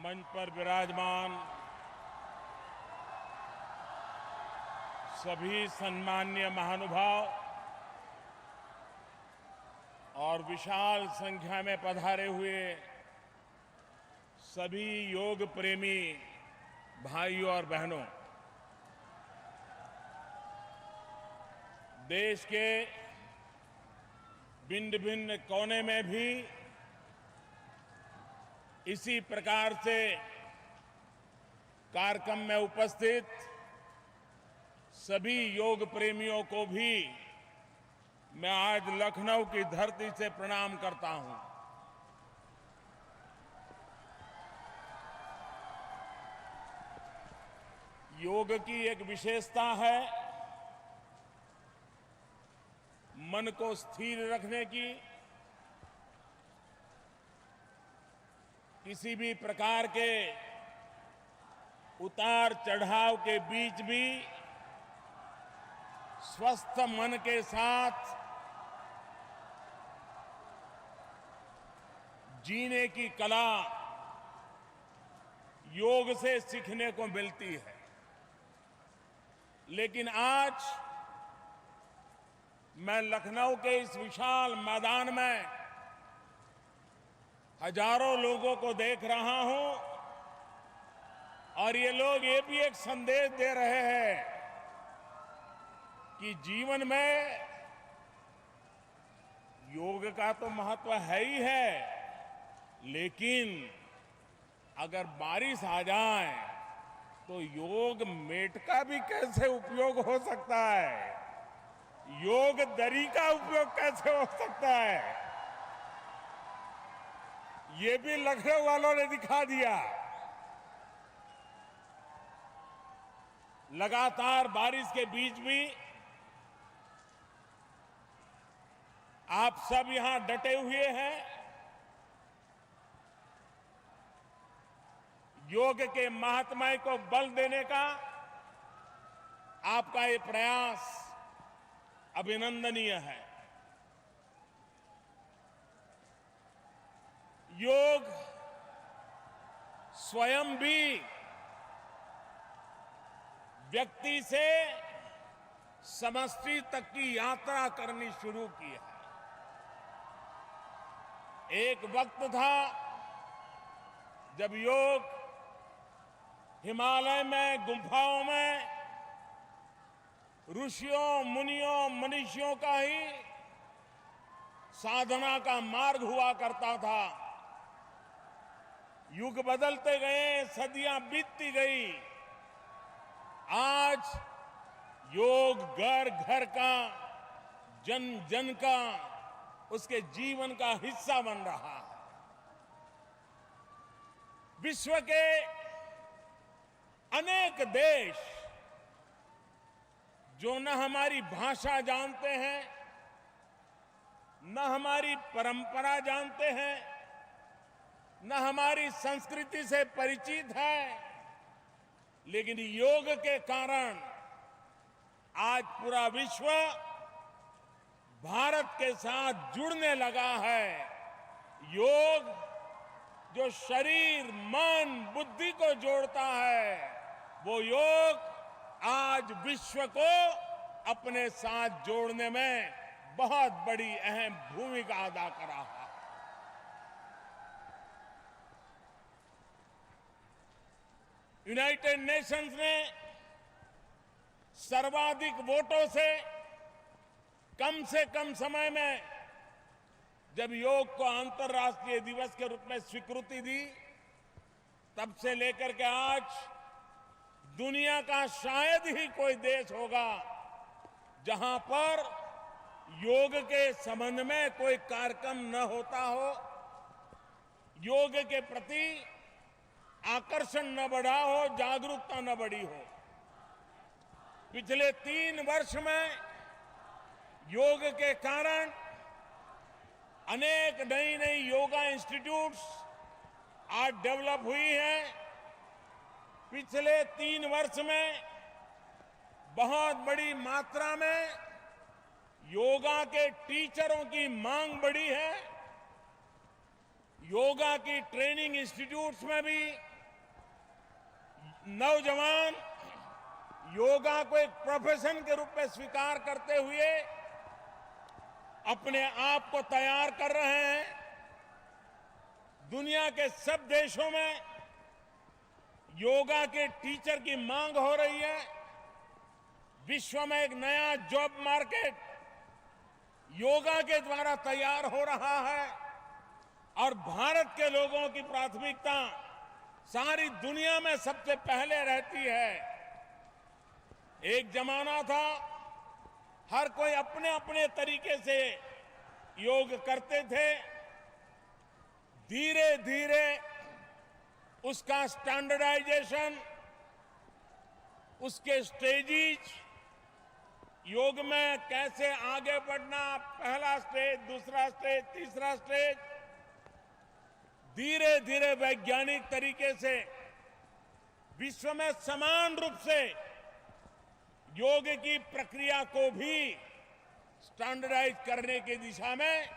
मंच पर विराजमान सभी सम्माननीय महानुभाव और विशाल संख्या में पधारे हुए सभी योग प्रेमी भाइयों और बहनों, देश के भिन्न भिन्न कोने में भी इसी प्रकार से कार्यक्रम में उपस्थित सभी योग प्रेमियों को भी मैं आज लखनऊ की धरती से प्रणाम करता हूं। योग की एक विशेषता है मन को स्थिर रखने की, किसी भी प्रकार के उतार चढ़ाव के बीच भी स्वस्थ मन के साथ जीने की कला योग से सीखने को मिलती है। लेकिन आज मैं लखनऊ के इस विशाल मैदान में हजारों लोगों को देख रहा हूं और ये लोग ये भी एक संदेश दे रहे हैं कि जीवन में योग का तो महत्व है ही है, लेकिन अगर बारिश आ जाए तो योग मेट का भी कैसे उपयोग हो सकता है, योग दरी का उपयोग कैसे हो सकता है, ये भी लखनऊ वालों ने दिखा दिया। लगातार बारिश के बीच भी आप सब यहां डटे हुए हैं। योग के महात्म्य को बल देने का आपका ये प्रयास अभिनंदनीय है। योग स्वयं भी व्यक्ति से समष्टि तक की यात्रा करनी शुरू की है। एक वक्त था जब योग हिमालय में गुफाओं में ऋषियों मुनियों मनीषियों का ही साधना का मार्ग हुआ करता था। युग बदलते गए, सदियां बीतती गई, आज योग घर घर का, जन जन का, उसके जीवन का हिस्सा बन रहा है। विश्व के अनेक देश जो न हमारी भाषा जानते हैं, न हमारी परंपरा जानते हैं, न हमारी संस्कृति से परिचित है, लेकिन योग के कारण आज पूरा विश्व भारत के साथ जुड़ने लगा है। योग जो शरीर मन बुद्धि को जोड़ता है, वो योग आज विश्व को अपने साथ जोड़ने में बहुत बड़ी अहम भूमिका अदा कर रहा है। यूनाइटेड नेशंस ने सर्वाधिक वोटों से कम समय में जब योग को अंतर्राष्ट्रीय दिवस के रूप में स्वीकृति दी, तब से लेकर के आज दुनिया का शायद ही कोई देश होगा जहां पर योग के संबंध में कोई कार्यक्रम न होता हो, योग के प्रति आकर्षण न बढ़ा हो, जागरूकता न बढ़ी हो। पिछले 3 वर्ष में योग के कारण अनेक नई नई योगा इंस्टीट्यूट्स आज डेवलप हुई हैं। पिछले 3 वर्ष में बहुत बड़ी मात्रा में योगा के टीचरों की मांग बढ़ी है। योगा की ट्रेनिंग इंस्टीट्यूट्स में भी नौजवान योगा को एक प्रोफेशन के रूप में स्वीकार करते हुए अपने आप को तैयार कर रहे हैं। दुनिया के सब देशों में योगा के टीचर की मांग हो रही है। विश्व में एक नया जॉब मार्केट योगा के द्वारा तैयार हो रहा है और भारत के लोगों की प्राथमिकता सारी दुनिया में सबसे पहले रहती है। एक जमाना था हर कोई अपने अपने तरीके से योग करते थे। धीरे धीरे उसका स्टैंडर्डाइजेशन, उसके स्टेजेस, योग में कैसे आगे बढ़ना, पहला स्टेज, दूसरा स्टेज, तीसरा स्टेज, धीरे धीरे वैज्ञानिक तरीके से विश्व में समान रूप से योग की प्रक्रिया को भी स्टैंडर्डाइज करने की दिशा में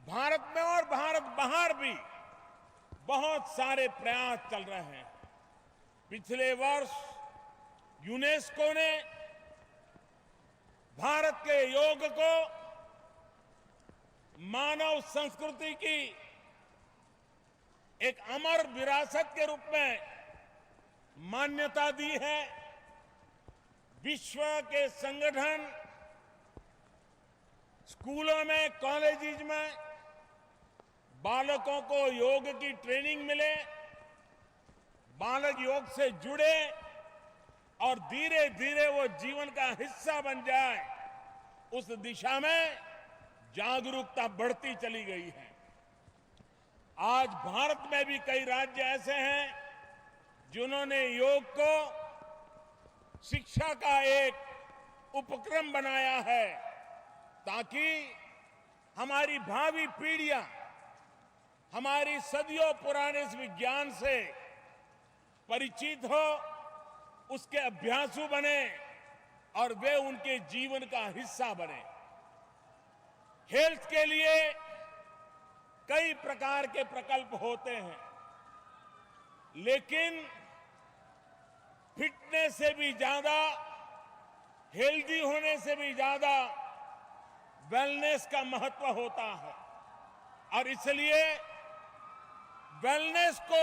भारत में और भारत बाहर भी बहुत सारे प्रयास चल रहे हैं। पिछले वर्ष यूनेस्को ने भारत के योग को मानव संस्कृति की एक अमर विरासत के रूप में मान्यता दी है। विश्व के संगठन स्कूलों में, कॉलेजेस में बालकों को योग की ट्रेनिंग मिले, बालक योग से जुड़े और धीरे धीरे वो जीवन का हिस्सा बन जाए, उस दिशा में जागरूकता बढ़ती चली गई है। आज भारत में भी कई राज्य ऐसे हैं जिन्होंने योग को शिक्षा का एक उपक्रम बनाया है ताकि हमारी भावी पीढ़ियां हमारी सदियों पुराने इस विज्ञान से परिचित हो, उसके अभ्यासु बने और वे उनके जीवन का हिस्सा बने। हेल्थ के लिए कई प्रकार के प्रकल्प होते हैं, लेकिन फिटनेस से भी ज्यादा, हेल्दी होने से भी ज्यादा वेलनेस का महत्व होता है और इसलिए वेलनेस को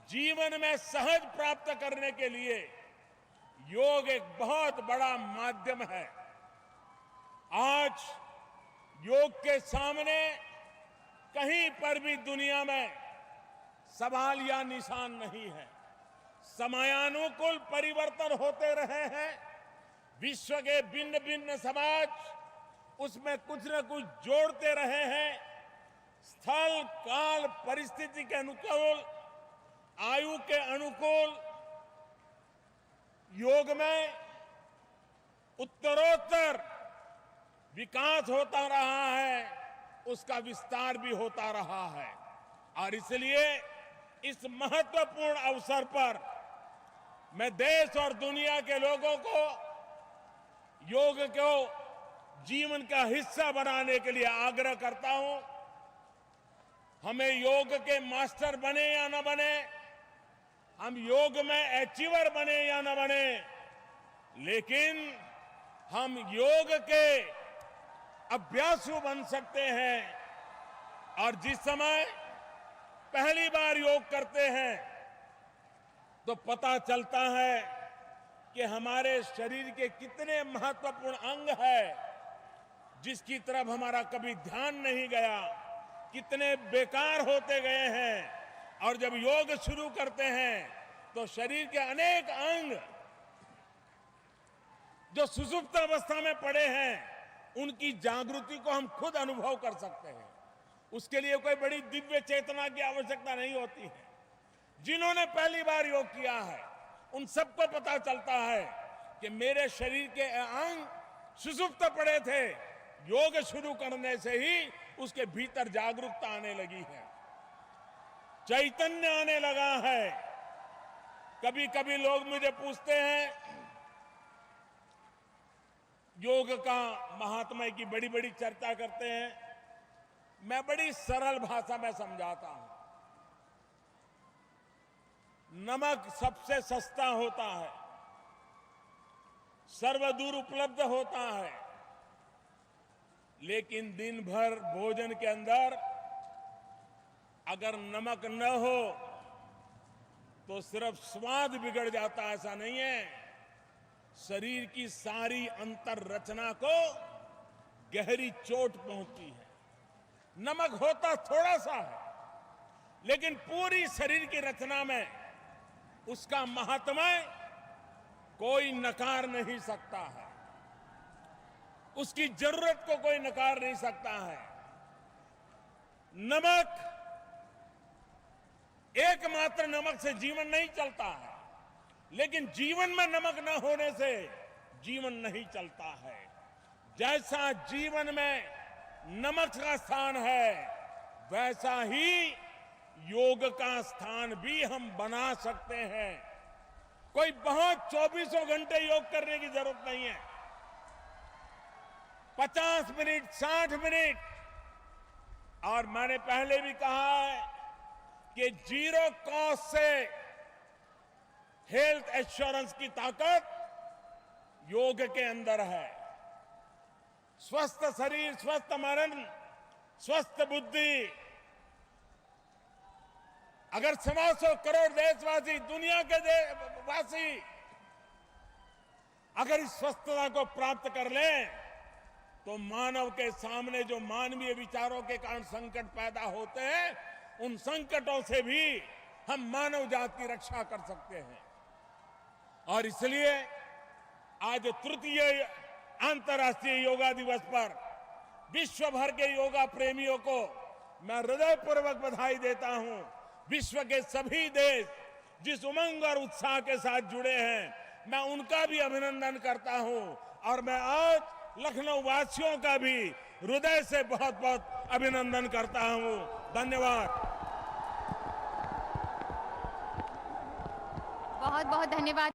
जीवन में सहज प्राप्त करने के लिए योग एक बहुत बड़ा माध्यम है। आज योग के सामने कहीं पर भी दुनिया में सवाल या निशान नहीं है। समयानुकूल परिवर्तन होते रहे हैं। विश्व के भिन्न भिन्न समाज उसमें कुछ न कुछ जोड़ते रहे हैं। स्थल, काल, परिस्थिति के अनुकूल, आयु के अनुकूल योग में उत्तरोत्तर विकास होता रहा है, उसका विस्तार भी होता रहा है और इसलिए इस महत्वपूर्ण अवसर पर मैं देश और दुनिया के लोगों को योग को जीवन का हिस्सा बनाने के लिए आग्रह करता हूं। हमें योग के मास्टर बने या न बने, हम योग में अचीवर बने या न बने, लेकिन हम योग के अभ्यासु बन सकते हैं। और जिस समय पहली बार योग करते हैं तो पता चलता है कि हमारे शरीर के कितने महत्वपूर्ण अंग है जिसकी तरफ हमारा कभी ध्यान नहीं गया, कितने बेकार होते गए हैं। और जब योग शुरू करते हैं तो शरीर के अनेक अंग जो सुषुप्त अवस्था में पड़े हैं उनकी जागृति को हम खुद अनुभव कर सकते हैं। उसके लिए कोई बड़ी दिव्य चेतना की आवश्यकता नहीं होती है। जिन्होंने पहली बार योग किया है उन सबको पता चलता है कि मेरे शरीर के अंग सुषुप्त पड़े थे, योग शुरू करने से ही उसके भीतर जागरूकता आने लगी है, चैतन्य आने लगा है। कभी कभी लोग मुझे पूछते हैं योग का महात्म्य की बड़ी बड़ी चर्चा करते हैं, मैं बड़ी सरल भाषा में समझाता हूं। नमक सबसे सस्ता होता है, सर्वदूर उपलब्ध होता है, लेकिन दिन भर भोजन के अंदर अगर नमक न हो तो सिर्फ स्वाद बिगड़ जाता, ऐसा नहीं है, शरीर की सारी अंतर रचना को गहरी चोट पहुंचती है। नमक होता थोड़ा सा है, लेकिन पूरी शरीर की रचना में उसका महात्म्य कोई नकार नहीं सकता है, उसकी जरूरत को कोई नकार नहीं सकता है। नमक, एकमात्र नमक से जीवन नहीं चलता है, लेकिन जीवन में नमक न होने से जीवन नहीं चलता है। जैसा जीवन में नमक का स्थान है, वैसा ही योग का स्थान भी हम बना सकते हैं। कोई बहुत 24 घंटे योग करने की जरूरत नहीं है। 50 मिनट, 60 मिनट, और मैंने पहले भी कहा है कि जीरो कॉस्ट से हेल्थ एश्योरेंस की ताकत योग के अंदर है। स्वस्थ शरीर, स्वस्थ मन, स्वस्थ बुद्धि। अगर 125 करोड़ देशवासी, दुनिया के वासी अगर इस स्वस्थता को प्राप्त कर लें, तो मानव के सामने जो मानवीय विचारों के कारण संकट पैदा होते हैं, उन संकटों से भी हम मानव जाति की रक्षा कर सकते हैं। और इसलिए आज तृतीय अंतर्राष्ट्रीय योगा दिवस पर विश्व भर के योगा प्रेमियों को मैं हृदयपूर्वक बधाई देता हूं। विश्व के सभी देश जिस उमंग और उत्साह के साथ जुड़े हैं, मैं उनका भी अभिनंदन करता हूं। और मैं आज लखनऊ वासियों का भी हृदय से बहुत बहुत अभिनंदन करता हूं। धन्यवाद। बहुत बहुत धन्यवाद।